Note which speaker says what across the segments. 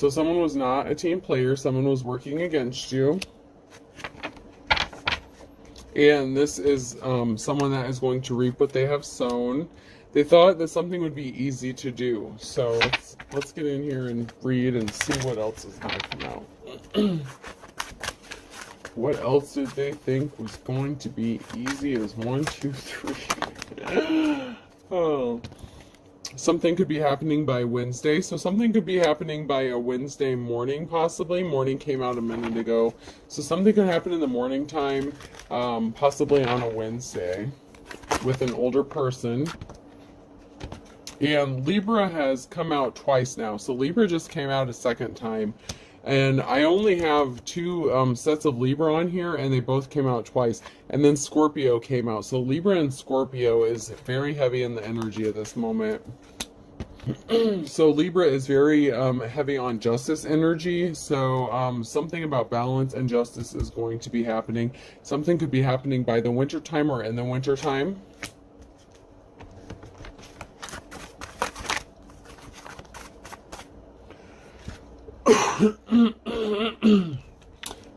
Speaker 1: So someone was not a team player. Someone was working against you. And this is someone that is going to reap what they have sown. They thought that something would be easy to do. So let's get in here and read and see what else is going to come out. What else did they think was going to be easy as 1, 2, 3? Oh. Something could be happening by Wednesday. So something could be happening by a Wednesday morning, possibly. Morning came out a minute ago. So something could happen in the morning time, possibly on a Wednesday, with an older person. And Libra has come out twice now. So Libra just came out a second time. And I only have 2 sets of Libra on here, and they both came out twice. And then Scorpio came out. So Libra and Scorpio is very heavy in the energy at this moment. So Libra is very heavy on justice energy. So something about balance and justice is going to be happening. Something could be happening by the winter time or in the winter time.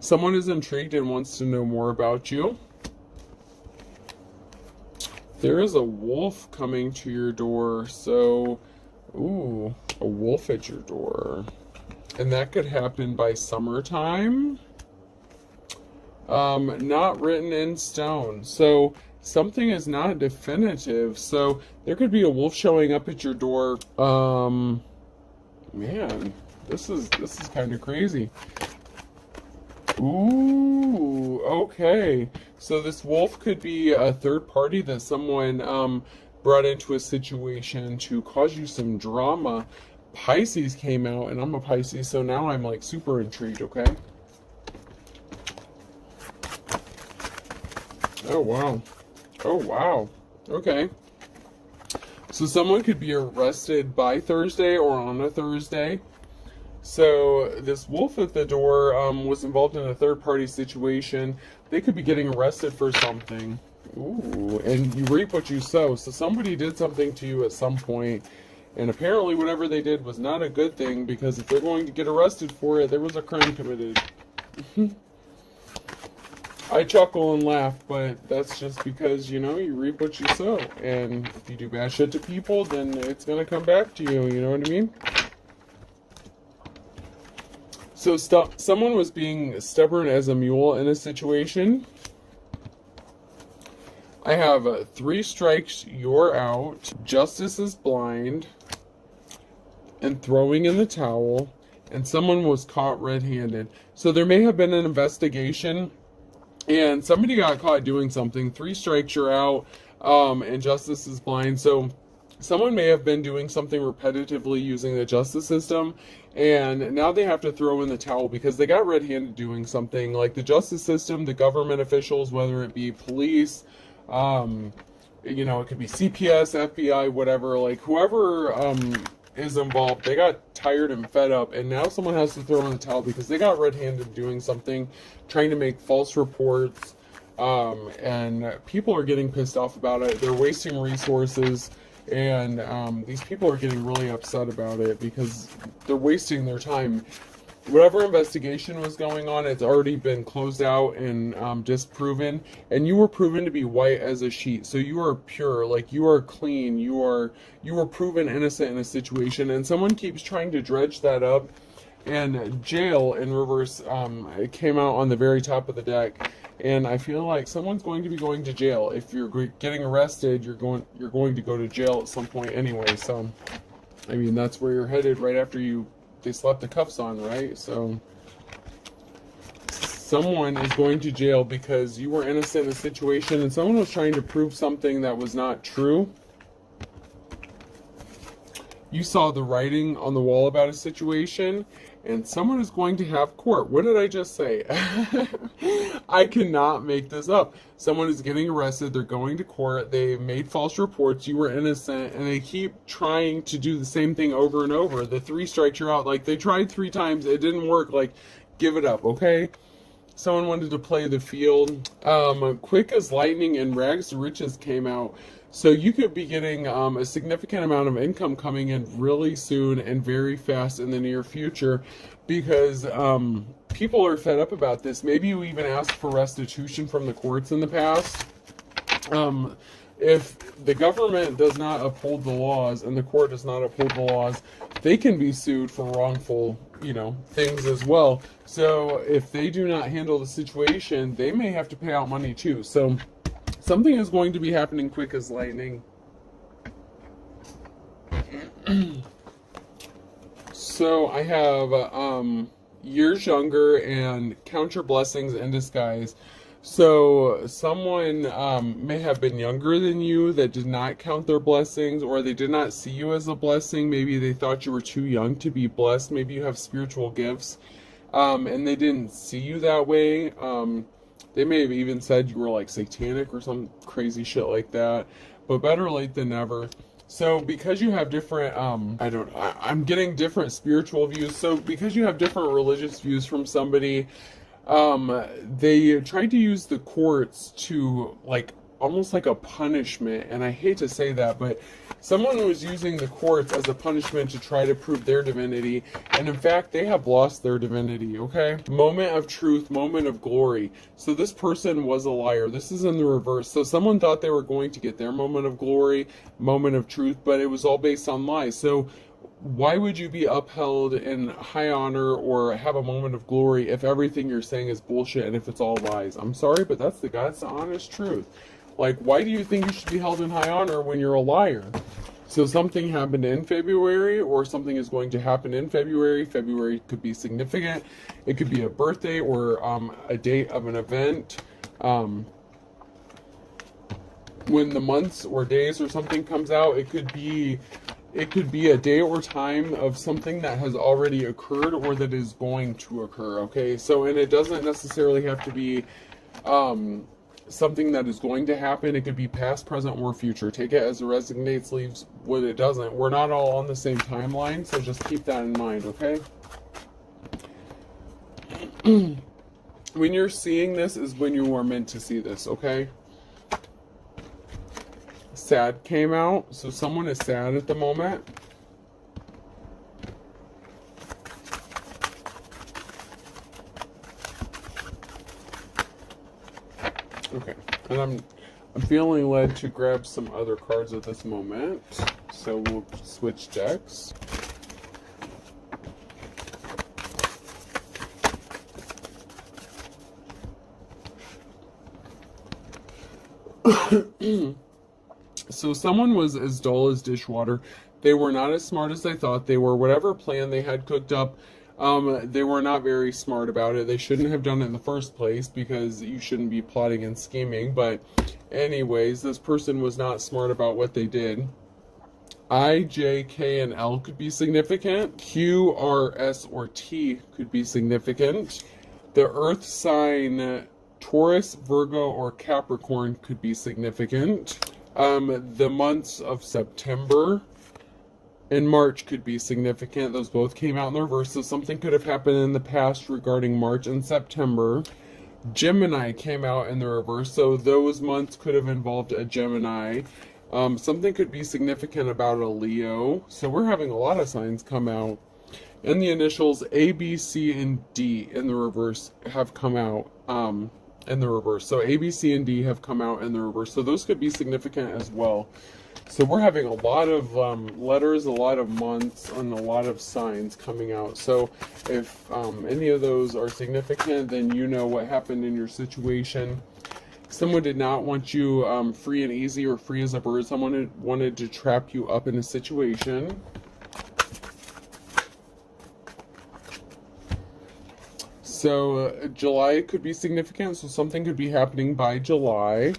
Speaker 1: Someone is intrigued and wants to know more about you. There is a wolf coming to your door. So, ooh, a wolf at your door. And that could happen by summertime. Not written in stone. So, something is not definitive. So, there could be a wolf showing up at your door. Man. This is kind of crazy. Ooh, okay. So this wolf could be a third party that someone brought into a situation to cause you some drama. Pisces came out, and I'm a Pisces, so now I'm like super intrigued, okay? Oh, wow. Oh, wow. Okay. So someone could be arrested by Thursday or on a Thursday. So this wolf at the door was involved in a third-party situation. They could be getting arrested for something. Ooh, and you reap what you sow. So somebody did something to you at some point, and apparently whatever they did was not a good thing, because if they're going to get arrested for it, there was a crime committed. I chuckle and laugh, but that's just because, you know, you reap what you sow. And if you do bad shit to people, then it's going to come back to you, you know what I mean? So someone was being stubborn as a mule in a situation. I have 3 strikes, you're out. Justice is blind. And throwing in the towel. And someone was caught red-handed. So there may have been an investigation. And somebody got caught doing something. 3 strikes, you're out. And justice is blind. So someone may have been doing something repetitively using the justice system, and now they have to throw in the towel because they got red-handed doing something. Like the justice system, the government officials, whether it be police, you know, it could be CPS, FBI, whatever, like whoever is involved, they got tired and fed up, and now someone has to throw in the towel because they got red-handed doing something, trying to make false reports, and people are getting pissed off about it. They're wasting resources. And these people are getting really upset about it because they're wasting their time. Whatever investigation was going on, it's already been closed out and disproven. And you were proven to be white as a sheet. So you are pure, like you are clean. You were proven innocent in a situation. And someone keeps trying to dredge that up. And jail in reverse it came out on the very top of the deck. And I feel like someone's going to be going to jail. If you're getting arrested, you're going to go to jail at some point anyway. So, I mean, that's where you're headed right after they slap the cuffs on, right? So, someone is going to jail because you were innocent in a situation and someone was trying to prove something that was not true. You saw the writing on the wall about a situation, and someone is going to have court. What did I just say? I cannot make this up. Someone is getting arrested. They're going to court. They made false reports. You were innocent, and they keep trying to do the same thing over and over. The 3 strikes, you're out. Like, they tried 3 times. It didn't work. Like, give it up, okay? Someone wanted to play the field. Quick as lightning and rags to riches came out. So you could be getting a significant amount of income coming in really soon and very fast in the near future, because people are fed up about this. Maybe you even asked for restitution from the courts in the past. If the government does not uphold the laws and the court does not uphold the laws, they can be sued for wrongful, things as well. So if they do not handle the situation, they may have to pay out money too. So something is going to be happening quick as lightning. So I have years younger and count your blessings in disguise. So someone may have been younger than you that did not count their blessings, or they did not see you as a blessing. Maybe they thought you were too young to be blessed. Maybe you have spiritual gifts, and they didn't see you that way. They may have even said you were like satanic or some crazy shit like that, but better late than never. So because you have different, I'm getting different spiritual views. So because you have different religious views from somebody, they tried to use the courts to almost like a punishment, and I hate to say that, but someone was using the courts as a punishment to try to prove their divinity, and in fact they have lost their divinity. Okay, moment of truth, moment of glory. So this person was a liar. This is in the reverse. So someone thought they were going to get their moment of glory, moment of truth, but it was all based on lies. So why would you be upheld in high honor or have a moment of glory if everything you're saying is bullshit and if it's all lies? I'm sorry, but that's the honest truth. Why do you think you should be held in high honor when you're a liar? So something happened in February, or something is going to happen in February. February could be significant. It could be a birthday or a date of an event. When the months or days or something comes out, it could be a day or time of something that has already occurred or that is going to occur, okay? So, and it doesn't necessarily have to be something that is going to happen. It could be past, present, or future. Take it as it resonates, leaves what it doesn't. We're not all on the same timeline, so just keep that in mind, okay? When you're seeing this is when you are meant to see this, okay? Sad came out, so someone is sad at the moment. Okay, and I'm feeling led to grab some other cards at this moment, so we'll switch decks. So someone was as dull as dishwater. They were not as smart as they thought they were. Whatever plan they had cooked up, they were not very smart about it. They shouldn't have done it in the first place, because you shouldn't be plotting and scheming. But anyways, this person was not smart about what they did. I, J, K, and L could be significant. Q, R, S, or T could be significant. The earth sign Taurus, Virgo, or Capricorn could be significant. The months of September and March could be significant. Those both came out in the reverse, so something could have happened in the past regarding March and September. Gemini came out in the reverse, so those months could have involved a Gemini. Something could be significant about a Leo. So we're having a lot of signs come out. And the initials A, B, C, and D in the reverse have come out in the reverse. So A, B, C, and D have come out in the reverse. So those could be significant as well. So we're having a lot of letters, a lot of months, and a lot of signs coming out. So if any of those are significant, then you know what happened in your situation. Someone did not want you free and easy or free as a bird. Someone wanted to trap you up in a situation. So July could be significant, so something could be happening by July.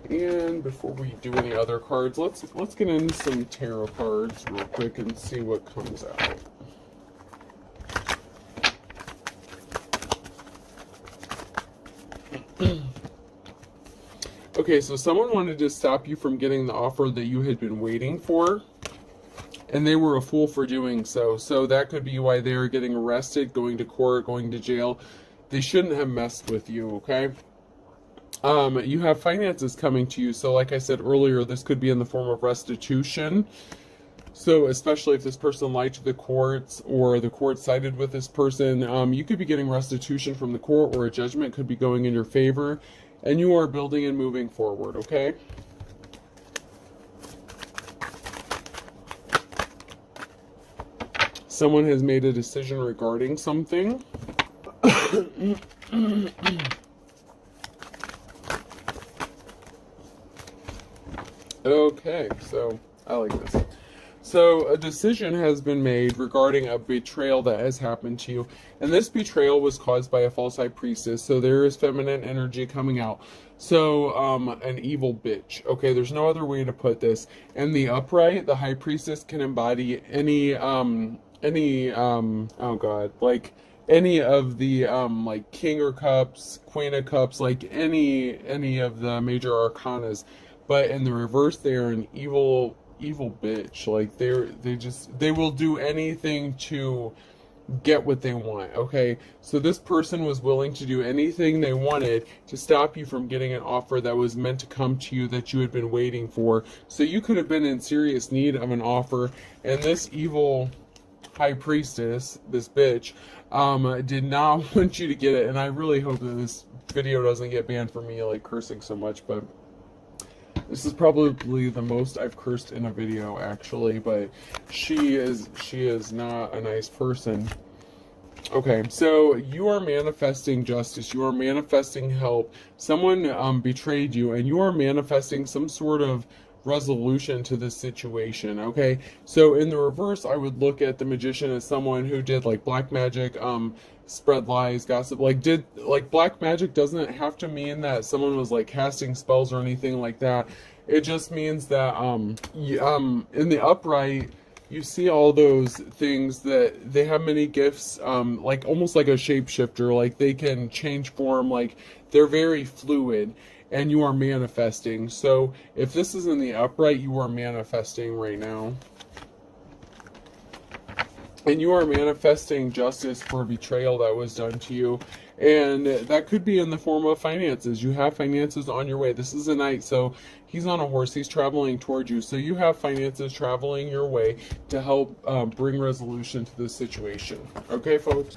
Speaker 1: And before we do any other cards, let's get into some tarot cards real quick and see what comes out. Okay, so someone wanted to stop you from getting the offer that you had been waiting for. and they were a fool for doing so. So that could be why they're getting arrested, going to court, going to jail. They shouldn't have messed with you, okay? You have finances coming to you. So like I said earlier, this could be in the form of restitution. So especially if this person lied to the courts or the court sided with this person, you could be getting restitution from the court, or a judgment could be going in your favor, and you are building and moving forward, okay? Someone has made a decision regarding something. Okay, so I like this. So a decision has been made regarding a betrayal that has happened to you. And this betrayal was caused by a false high priestess. So there is feminine energy coming out. So an evil bitch. Okay, there's no other way to put this. And the upright, the high priestess can embody any oh god, like any of the like King of Cups, Queen of Cups, like any of the major arcanas. But in the reverse, they are an evil bitch. Like they will do anything to get what they want. Okay, so this person was willing to do anything they wanted to stop you from getting an offer that was meant to come to you, that you had been waiting for. So you could have been in serious need of an offer, and this evil high priestess, this bitch, did not want you to get it. And I really hope that this video doesn't get banned for me like cursing so much, but this is probably the most I've cursed in a video, actually, but she is not a nice person. Okay, so you are manifesting justice. You are manifesting help. Someone betrayed you, and you are manifesting some sort of resolution to this situation, okay? So in the reverse, I would look at the magician as someone who did like black magic, spread lies, gossip, black magic doesn't have to mean that someone was like casting spells or anything like that. It just means that in the upright, you see all those things that they have many gifts, like almost like a shapeshifter, like they can change form, like they're very fluid, and you are manifesting. So if this is in the upright, you are manifesting right now. And you are manifesting justice for betrayal that was done to you. And that could be in the form of finances. You have finances on your way. This is a knight, so he's on a horse. He's traveling towards you. So you have finances traveling your way to help bring resolution to this situation. Okay, folks?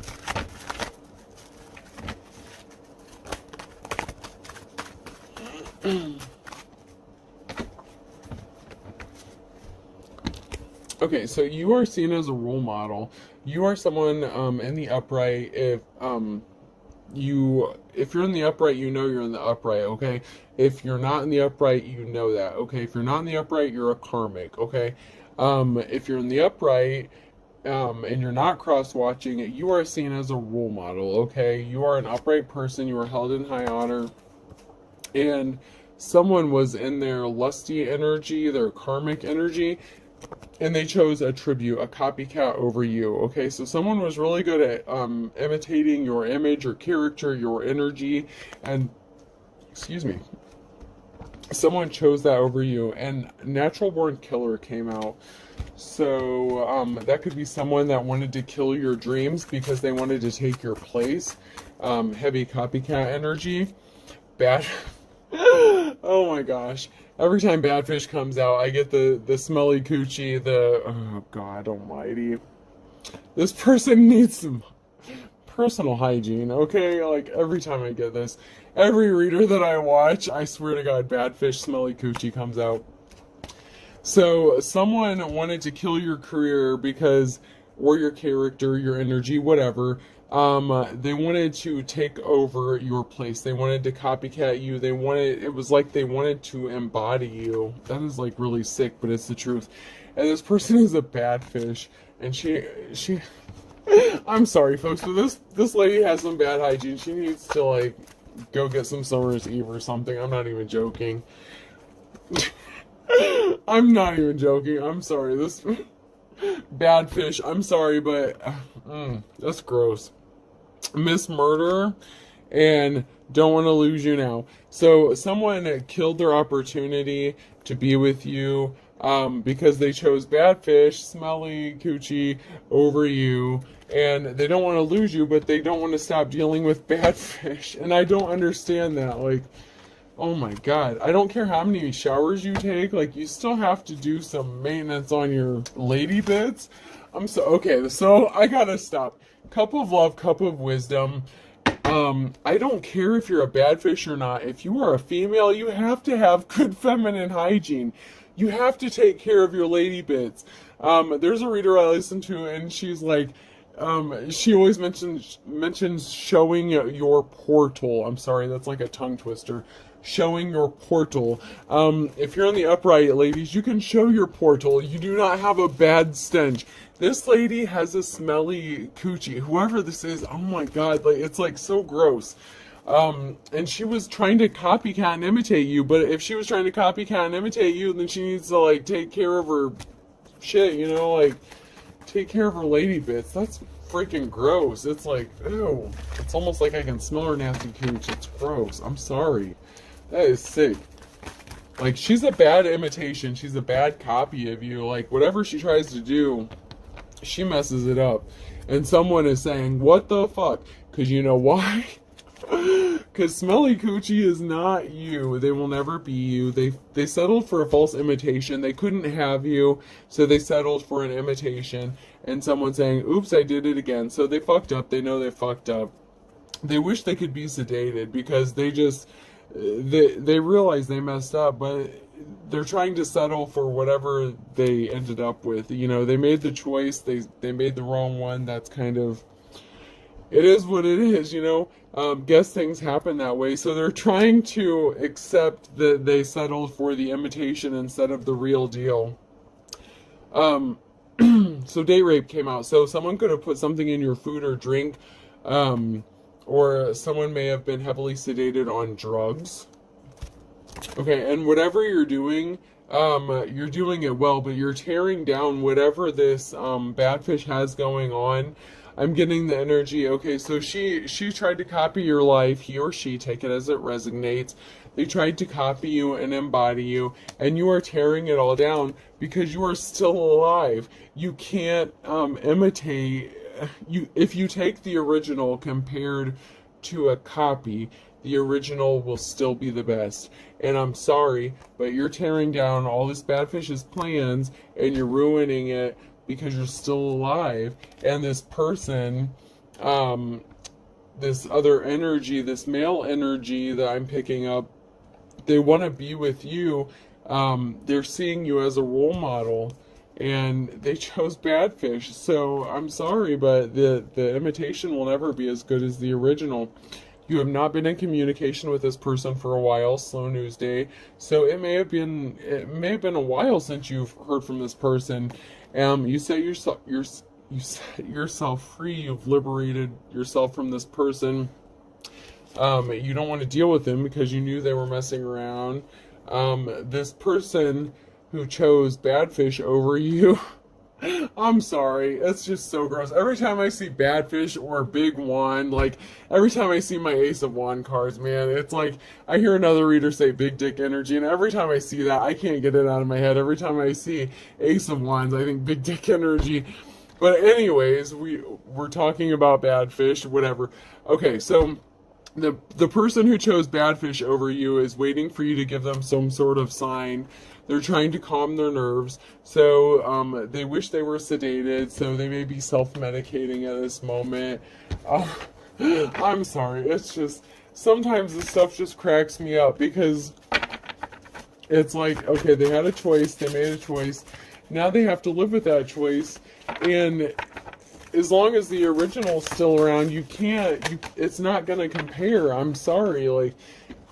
Speaker 1: Okay, so you are seen as a role model. You are someone in the upright. If you're in the upright, you know you're in the upright, okay? If you're not in the upright, you know that, okay? If you're not in the upright, you're a karmic, okay? If you're in the upright, and you're not cross-watching, you are seen as a role model, okay? You are an upright person. You are held in high honor. And someone was in their lusty energy, their karmic energy, and they chose a tribute, a copycat over you, okay? So someone was really good at imitating your image, your character, your energy, and, excuse me, someone chose that over you, and Natural Born Killer came out. So that could be someone that wanted to kill your dreams because they wanted to take your place. Heavy copycat energy. Bad... Oh my gosh. Every time Badfish comes out, I get the smelly coochie, oh God almighty. This person needs some personal hygiene, okay? Like, every time I get this. Every reader that I watch, I swear to God, Badfish, smelly coochie comes out. So, someone wanted to kill your career because, or your character, your energy, whatever. They wanted to take over your place. They wanted to copycat you. It was like they wanted to embody you. That is like really sick, but it's the truth. And this person is a bad fish. And she, I'm sorry folks, but this lady has some bad hygiene. She needs to like, go get some Summer's Eve or something. I'm not even joking. I'm not even joking. I'm sorry. This, bad fish. I'm sorry, but, that's gross. Miss Murderer, and don't want to lose you now. So someone killed their opportunity to be with you, because they chose bad fish, smelly coochie over you, and they don't want to lose you, but they don't want to stop dealing with bad fish. And I don't understand that. Like, oh my God, I don't care how many showers you take, like, you still have to do some maintenance on your lady bits. Okay, so I gotta stop. Cup of love, cup of wisdom. I don't care if you're a bad fish or not. If you are a female, you have to have good feminine hygiene. You have to take care of your lady bits. There's a reader I listen to, and she's like, she always mentions showing your portal. I'm sorry, that's like a tongue twister. Showing your portal. If you're on the upright, ladies, you can show your portal. You do not have a bad stench. This lady has a smelly coochie. Whoever this is, oh my God, like, it's like so gross. And she was trying to copycat and imitate you, but if she was trying to copycat and imitate you, then she needs to, like, take care of her shit, you know, like, take care of her lady bits. That's freaking gross. It's like, ew. It's almost like I can smell her nasty cooch. It's gross. I'm sorry. That is sick. Like, she's a bad imitation. She's a bad copy of you. Like, whatever she tries to do, she messes it up. And someone is saying, what the fuck? Because you know why? Because smelly coochie is not you. They will never be you. They settled for a false imitation. They couldn't have you, so they settled for an imitation. And someone saying, oops, I did it again. So they fucked up. They know they fucked up. They wish they could be sedated because they just... They realize they messed up, but they're trying to settle for whatever they ended up with. You know, they made the choice, they made the wrong one. That's kind of, it is what it is, you know. Guess things happen that way. So they're trying to accept that they settled for the imitation instead of the real deal. So date rape came out. So someone could have put something in your food or drink, or someone may have been heavily sedated on drugs. Okay, and whatever you're doing it well, but you're tearing down whatever this bad fish has going on. I'm getting the energy. Okay, so she tried to copy your life. He or she, take it as it resonates. They tried to copy you and embody you, and you are tearing it all down because you are still alive. You can't imitate. If you take the original compared to a copy, the original will still be the best. And I'm sorry, but you're tearing down all this bad fish's plans and you're ruining it because you're still alive. And this person, this other energy, this male energy that I'm picking up, they want to be with you. They're seeing you as a role model. And they chose bad fish, so I'm sorry, but the imitation will never be as good as the original. You have not been in communication with this person for a while, slow news day. So it may have been a while since you've heard from this person. You set yourself free. You've liberated yourself from this person. You don't want to deal with them because you knew they were messing around. This person who chose bad fish over you, I'm sorry, it's just so gross. Every time I see bad fish or big wand, like every time I see my ace of wand cards, man, it's like I hear another reader say big dick energy, and every time I see that, I can't get it out of my head. Every time I see ace of wands, I think big dick energy. But anyways, we're talking about bad fish, whatever. Okay, so the person who chose bad fish over you is waiting for you to give them some sort of sign. They're trying to calm their nerves, so they wish they were sedated, so they may be self-medicating at this moment. I'm sorry, it's just, sometimes this stuff just cracks me up, because it's like, okay, they had a choice, they made a choice, now they have to live with that choice, and as long as the original's still around, it's not gonna compare. I'm sorry, like,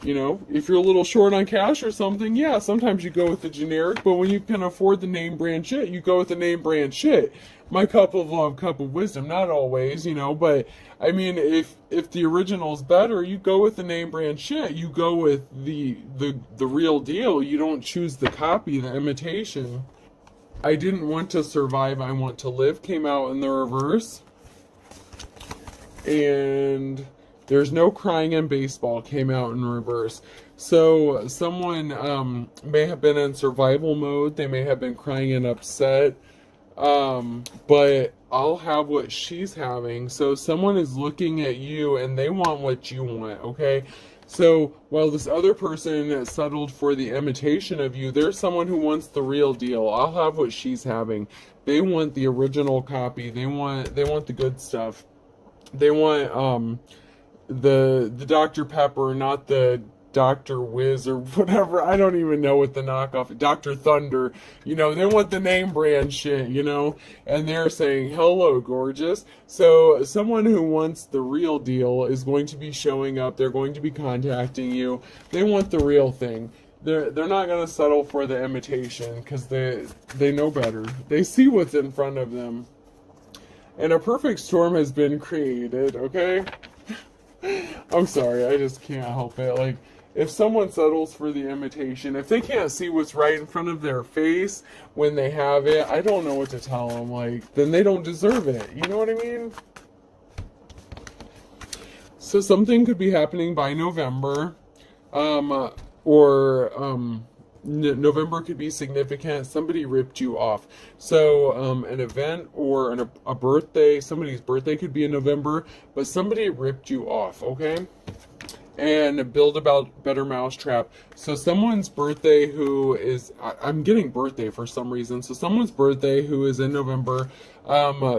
Speaker 1: you know, if you're a little short on cash or something, yeah, sometimes you go with the generic, but when you can afford the name brand shit, you go with the name brand shit. My cup of love, cup of wisdom, not always, you know, but I mean, if the original's better, you go with the name brand shit. You go with the real deal. You don't choose the copy, the imitation. I didn't want to survive, I want to live came out in the reverse. And There's no crying in baseball came out in reverse. So someone may have been in survival mode. They may have been crying and upset. But I'll have what she's having. So someone is looking at you and they want what you want, okay? So while this other person settled for the imitation of you, there's someone who wants the real deal. I'll have what she's having. They want the original copy. They want the good stuff. They want the Dr. Pepper, not the Dr. Whiz or whatever. I don't even know what the knockoff, Dr. Thunder, you know, they want the name brand shit, you know, and they're saying, hello, gorgeous. So someone who wants the real deal is going to be showing up. They're going to be contacting you. They want the real thing. They're not going to settle for the imitation because they know better. They see what's in front of them. And a perfect storm has been created, okay? I'm sorry, I just can't help it. Like, if someone settles for the imitation, if they can't see what's right in front of their face when they have it, I don't know what to tell them. Like, then they don't deserve it. You know what I mean? So something could be happening by November, November could be significant. Somebody ripped you off. So an event or a birthday, somebody's birthday could be in November, but somebody ripped you off, okay? And build about better mousetrap. So someone's birthday who is, I'm getting birthday for some reason. So someone's birthday who is in November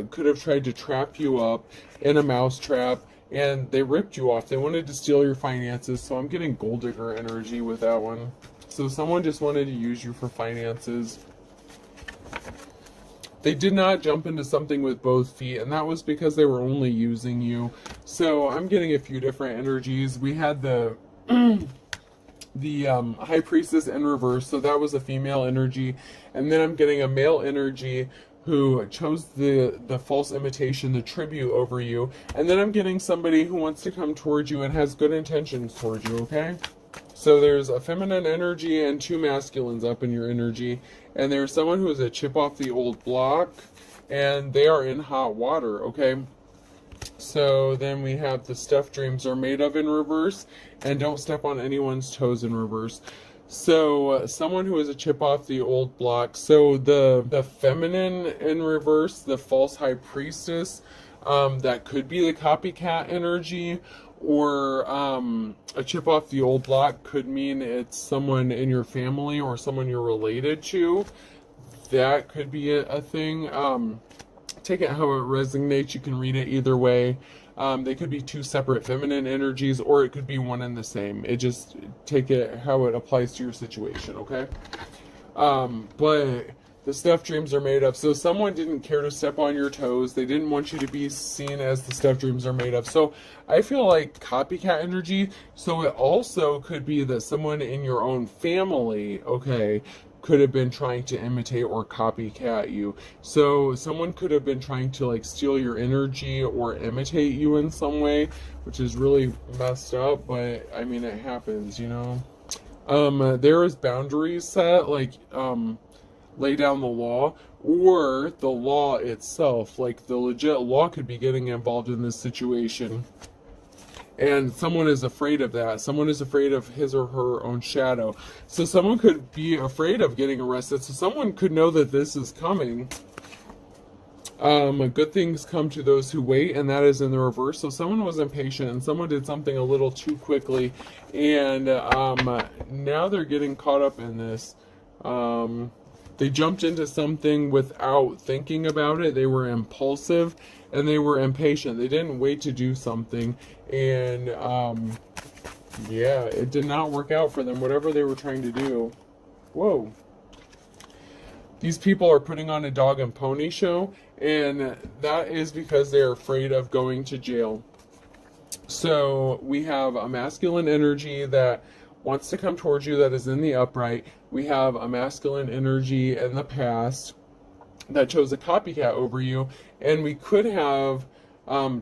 Speaker 1: could have tried to trap you up in a mousetrap, and they ripped you off. They wanted to steal your finances. So I'm getting gold digger energy with that one. So someone just wanted to use you for finances. They did not jump into something with both feet, and that was because they were only using you. So I'm getting a few different energies. We had the High Priestess in reverse, so that was a female energy. And then I'm getting a male energy who chose the false imitation, the tribute over you. And then I'm getting somebody who wants to come towards you and has good intentions towards you, okay? So there's a feminine energy and two masculines up in your energy. And there's someone who is a chip off the old block, and they are in hot water, okay? So then we have the stuff dreams are made of in reverse, and don't step on anyone's toes in reverse. So someone who is a chip off the old block. So the feminine in reverse, the false high priestess, that could be the copycat energy, or a chip off the old block could mean it's someone in your family or someone you're related to. That could be a thing. Take it how it resonates. You can read it either way. They could be two separate feminine energies, or it could be one and the same. It just, take it how it applies to your situation, okay? But the stuff dreams are made of. So someone didn't care to step on your toes. They didn't want you to be seen as the stuff dreams are made of. So I feel like copycat energy. So it also could be that someone in your own family, okay, could have been trying to imitate or copycat you. So someone could have been trying to like steal your energy or imitate you in some way, which is really messed up, but I mean, it happens, you know? There is boundaries set, like, lay down the law, or the law itself, like the legit law could be getting involved in this situation. And someone is afraid of that. Someone is afraid of his or her own shadow. So someone could be afraid of getting arrested. So someone could know that this is coming. Good things come to those who wait, and that is in the reverse. So someone was impatient, and someone did something a little too quickly, and now they're getting caught up in this. They jumped into something without thinking about it. They were impulsive and they were impatient. They didn't wait to do something. And yeah, it did not work out for them, whatever they were trying to do. Whoa. These people are putting on a dog and pony show, and that is because they're afraid of going to jail. So we have a masculine energy that wants to come towards you, that is in the upright. We have a masculine energy in the past that chose a copycat over you, and we could have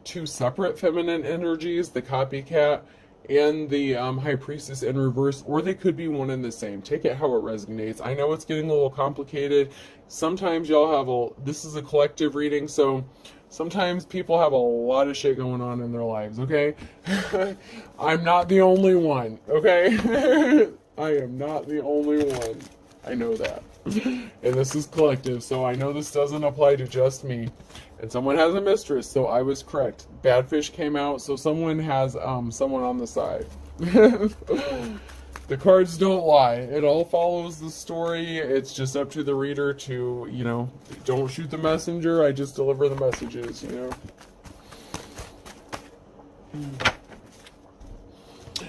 Speaker 1: two separate feminine energies, the copycat and the High Priestess in reverse, or they could be one and the same. Take it how it resonates. I know it's getting a little complicated. Sometimes y'all have this is a collective reading, so sometimes people have a lot of shit going on in their lives, okay? I'm not the only one, okay? I am not the only one. I know that. And this is collective, so I know this doesn't apply to just me. And someone has a mistress, so I was correct. Bad fish came out, so someone has someone on the side. The cards don't lie. It all follows the story. It's just up to the reader to, you know, don't shoot the messenger. I just deliver the messages, you know.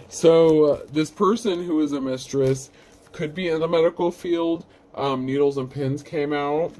Speaker 1: So this person who is a mistress could be in the medical field. Needles and pins came out.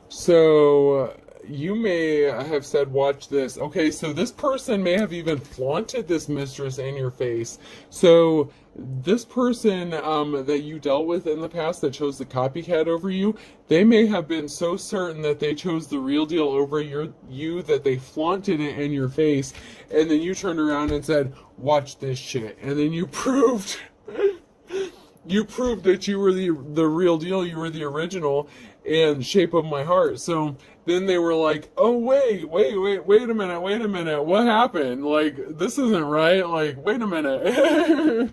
Speaker 1: So you may have said, watch this. Okay, so this person may have even flaunted this mistress in your face. So this person that you dealt with in the past that chose the copycat over you, they may have been so certain that they chose the real deal over you that they flaunted it in your face, and then you turned around and said, watch this shit. And then you proved that you were the real deal, you were the original, and shape of my heart. So then they were like, oh wait a minute, what happened? Like, this isn't right. Like, wait a minute.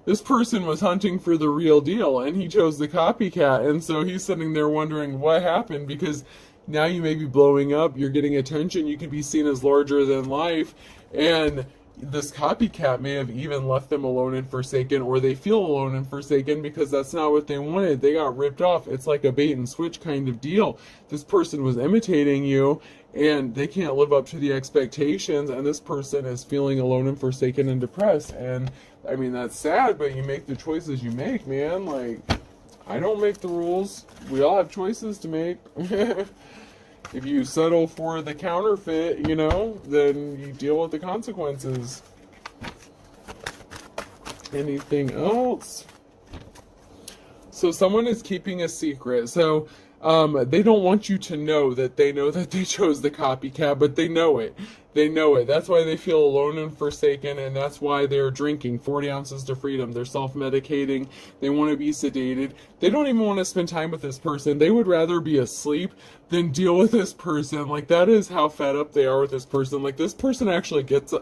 Speaker 1: This person was hunting for the real deal and he chose the copycat, and so he's sitting there wondering what happened, because now you may be blowing up, you're getting attention, you could be seen as larger than life, and this copycat may have even left them alone and forsaken, or they feel alone and forsaken because that's not what they wanted. They got ripped off. It's like a bait and switch kind of deal. This person was imitating you and they can't live up to the expectations, and this person is feeling alone and forsaken and depressed. And I mean, that's sad, but you make the choices you make, man. Like, I don't make the rules. We all have choices to make. If you settle for the counterfeit, you know, then you deal with the consequences. Anything else? So someone is keeping a secret. So they don't want you to know that they chose the copycat, but they know it. They know it. That's why they feel alone and forsaken, and that's why they're drinking 40 ounces to freedom. They're self-medicating. They want to be sedated. They don't even want to spend time with this person. They would rather be asleep than deal with this person. Like, that is how fed up they are with this person. Like, this person actually gets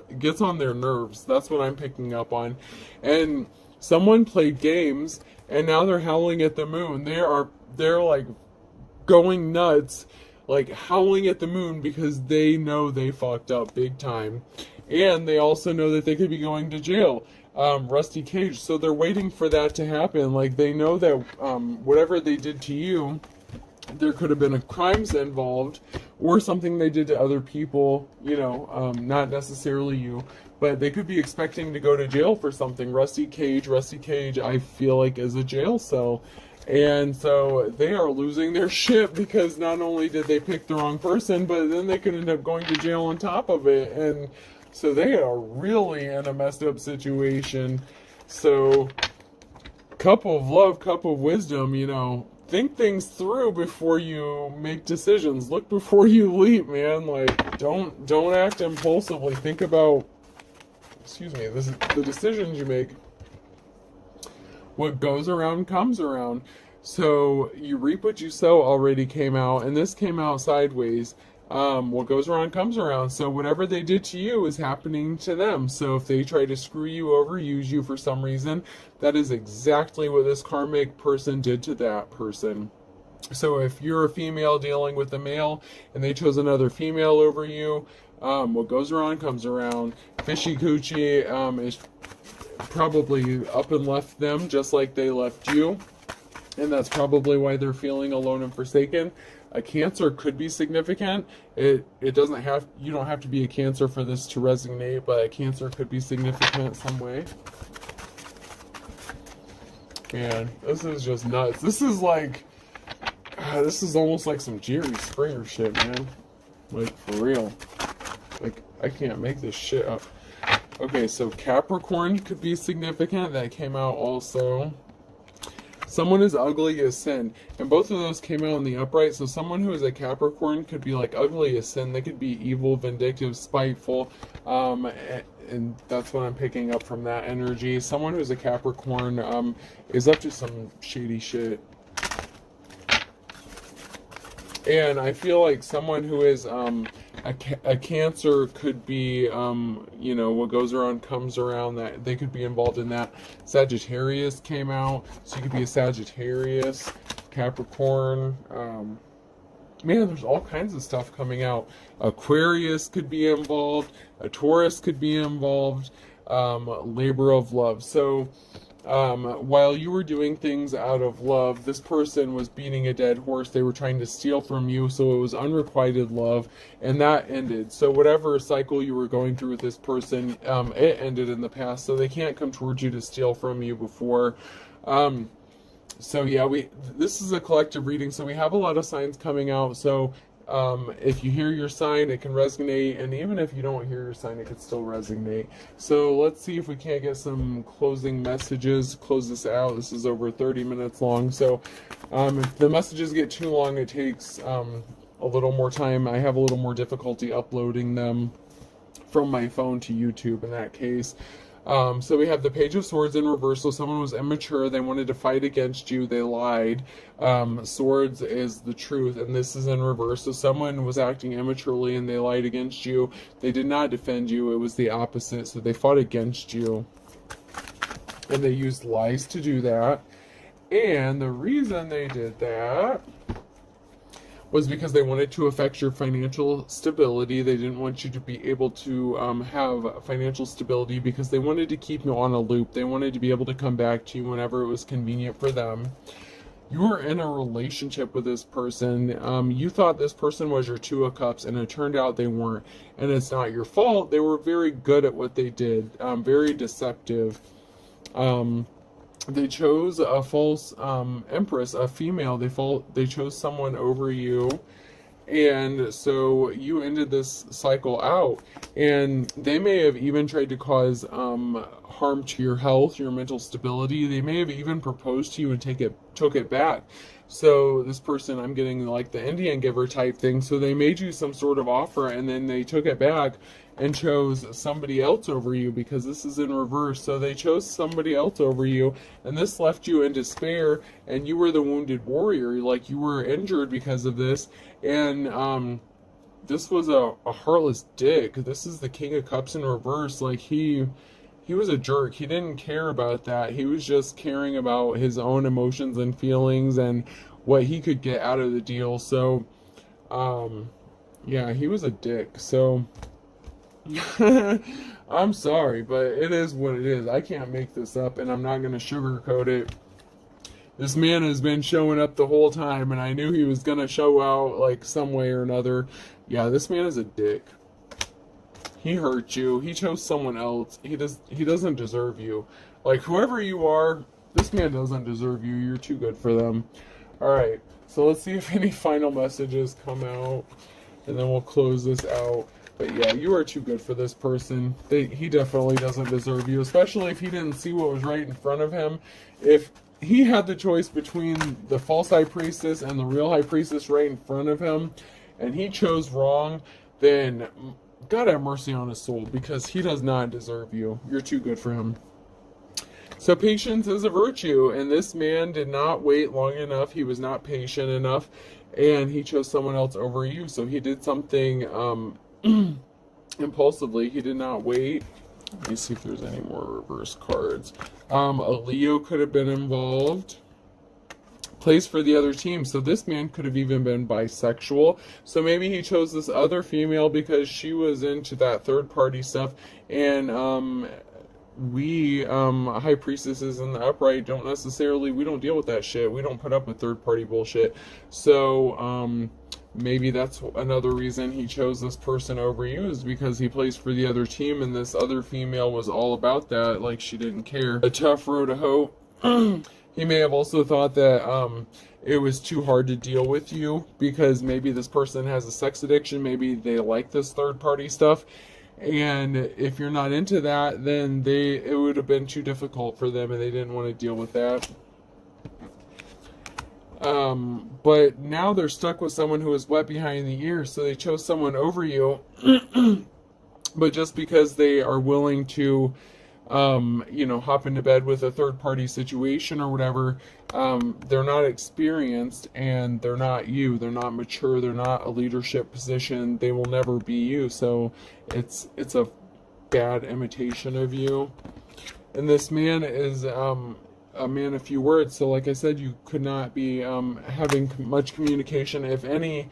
Speaker 1: on their nerves. That's what I'm picking up on. And someone played games, and now they're howling at the moon. They're like going nuts, like howling at the moon, because they know they fucked up big time, and they also know that they could be going to jail, rusty cage. So they're waiting for that to happen. Like, they know that whatever they did to you, there could have been crimes involved, or something they did to other people, you know, not necessarily you, but they could be expecting to go to jail for something. Rusty cage, I feel like, is a jail cell. And so they are losing their shit, because not only did they pick the wrong person, but then they could end up going to jail on top of it. And so they are really in a messed up situation. So, cup of love, cup of wisdom, you know, think things through before you make decisions. Look before you leap, man. Like, don't act impulsively. Think about, the decisions you make. What goes around comes around. So you reap what you sow already came out, and this came out sideways. What goes around comes around. So whatever they did to you is happening to them. So if they try to screw you over, use you for some reason, that is exactly what this karmic person did to that person. So if you're a female dealing with a male and they chose another female over you, what goes around comes around. Fishy coochie is probably up and left them just like they left you, and that's probably why they're feeling alone and forsaken. A Cancer could be significant. You don't have to be a Cancer for this to resonate, but a Cancer could be significant some way. Man, this is just nuts. This is like, this is almost like some Jerry Springer shit, man. Like, for real. Like, I can't make this shit up. Okay, so Capricorn could be significant. That came out also. Someone as ugly as sin. And both of those came out in the upright. So someone who is a Capricorn could be like ugly as sin. They could be evil, vindictive, spiteful. And that's what I'm picking up from that energy. Someone who's a Capricorn is up to some shady shit. And I feel like someone who is a Cancer could be, you know, what goes around comes around, that they could be involved in that. Sagittarius came out, so you could be a Sagittarius, Capricorn. Man, there's all kinds of stuff coming out. Aquarius could be involved, a Taurus could be involved, labor of love. So, while you were doing things out of love, this person was beating a dead horse. They were trying to steal from you, so it was unrequited love, and that ended. So whatever cycle you were going through with this person, it ended in the past, so they can't come towards you to steal from you before. So yeah, this is a collective reading, so we have a lot of signs coming out. So if you hear your sign, it can resonate, and even if you don't hear your sign, it could still resonate. So let's see if we can't get some closing messages, close this out. This is over 30 minutes long, so if the messages get too long, it takes a little more time. I have a little more difficulty uploading them from my phone to YouTube in that case. So we have the Page of Swords in reverse. So someone was immature. They wanted to fight against you. They lied. Swords is the truth, and this is in reverse. So someone was acting immaturely and they lied against you. They did not defend you. It was the opposite. So they fought against you, and they used lies to do that. And the reason they did that was because they wanted to affect your financial stability. They didn't want you to be able to have financial stability because they wanted to keep you on a loop. They wanted to be able to come back to you whenever it was convenient for them. You were in a relationship with this person. You thought this person was your Two of Cups, and it turned out they weren't. And it's not your fault. They were very good at what they did, very deceptive. They chose a false empress, a female. They chose someone over you, and so you ended this cycle out. And they may have even tried to cause harm to your health, your mental stability. They may have even proposed to you and took it back. So this person, I'm getting like the Indian giver type thing. So they made you some sort of offer, and then they took it back and chose somebody else over you, because this is in reverse. So they chose somebody else over you, and this left you in despair, and you were the wounded warrior. Like, you were injured because of this, and this was a heartless dick. This is the King of Cups in reverse. Like, he was a jerk. He didn't care about that. He was just caring about his own emotions and feelings and what he could get out of the deal. So yeah, he was a dick. So I'm sorry, but it is what it is. I can't make this up, and I'm not going to sugarcoat it. This man has been showing up the whole time, and I knew he was going to show out like some way or another. Yeah, this man is a dick. He hurt you. He chose someone else. He doesn't deserve you. Like, whoever you are, this man doesn't deserve you. You're too good for them. Alright, so let's see if any final messages come out, and then we'll close this out. But yeah, you are too good for this person. He definitely doesn't deserve you, especially if he didn't see what was right in front of him. If he had the choice between the false high priestess and the real high priestess right in front of him, and he chose wrong, then God have mercy on his soul, because he does not deserve you. You're too good for him. So patience is a virtue, and this man did not wait long enough. He was not patient enough, and he chose someone else over you. So he did something impulsively. He did not wait. Let me see if there's any more reverse cards. A Leo could have been involved. Plays for the other team. So this man could have even been bisexual. So maybe he chose this other female because she was into that third party stuff. And we high priestesses in the upright don't necessarily, we don't deal with that shit. We don't put up with third party bullshit. So maybe that's another reason he chose this person over you, is because he plays for the other team, and this other female was all about that. Like, she didn't care. A tough road to hoe. He may have also thought that it was too hard to deal with you, because maybe this person has a sex addiction. Maybe they like this third party stuff, and if you're not into that, then it would have been too difficult for them, and they didn't want to deal with that. But now they're stuck with someone who is wet behind the ears, so they chose someone over you. But just because they are willing to, hop into bed with a third party situation or whatever, they're not experienced and they're not you. They're not mature. They're not a leadership position. They will never be you. So it's a bad imitation of you. And this man is a man of few words. So like I said, you could not be having much communication, if any,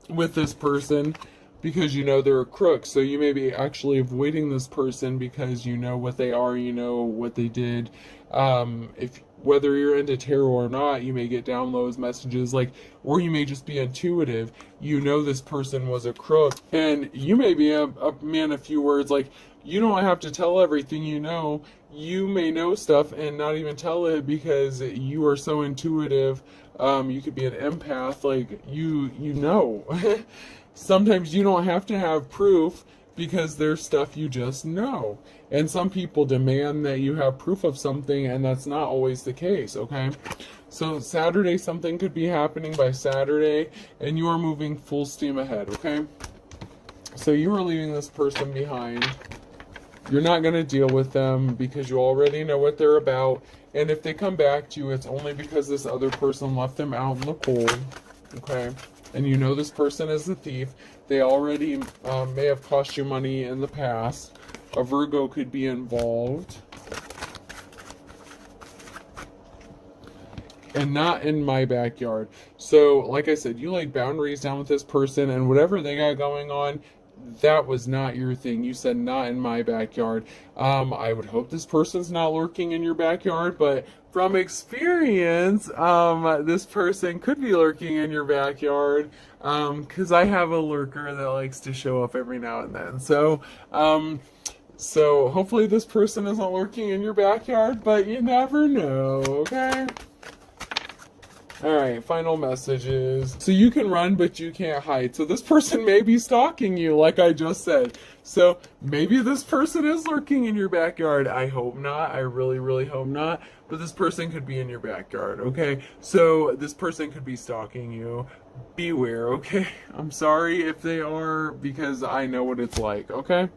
Speaker 1: with this person, because you know they're a crook. So you may be actually avoiding this person because you know what they are, you know what they did. If whether you're into tarot or not, you may get downloads, messages, like, or you may just be intuitive. You know this person was a crook, and you may be a man of few words. Like, you don't have to tell everything you know. You may know stuff and not even tell it because you are so intuitive. You could be an empath, like you know. Sometimes you don't have to have proof because there's stuff you just know. And some people demand that you have proof of something, and that's not always the case, okay? So Saturday, something could be happening by Saturday, and you are moving full steam ahead, okay? So you are leaving this person behind. You're not going to deal with them because you already know what they're about. And if they come back to you, it's only because this other person left them out in the cold, okay? And you know this person is a thief. They already may have cost you money in the past. A Virgo could be involved. And not in my backyard. So, like I said, you laid boundaries down with this person, and whatever they got going on, that was not your thing. You said not in my backyard. I would hope this person's not lurking in your backyard, but from experience, this person could be lurking in your backyard, because I have a lurker that likes to show up every now and then. So hopefully this person isn't lurking in your backyard, but you never know, okay? Alright, final messages. So you can run, but you can't hide. So this person may be stalking you, like I just said. So maybe this person is lurking in your backyard. I hope not. I really, really hope not. But this person could be in your backyard, okay? So this person could be stalking you. Beware, okay? I'm sorry if they are, because I know what it's like, okay?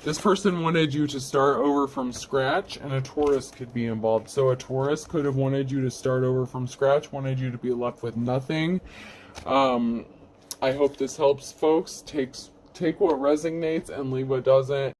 Speaker 1: This person wanted you to start over from scratch, and a Taurus could be involved. So a Taurus could have wanted you to start over from scratch, wanted you to be left with nothing. I hope this helps, folks. Take what resonates and leave what doesn't.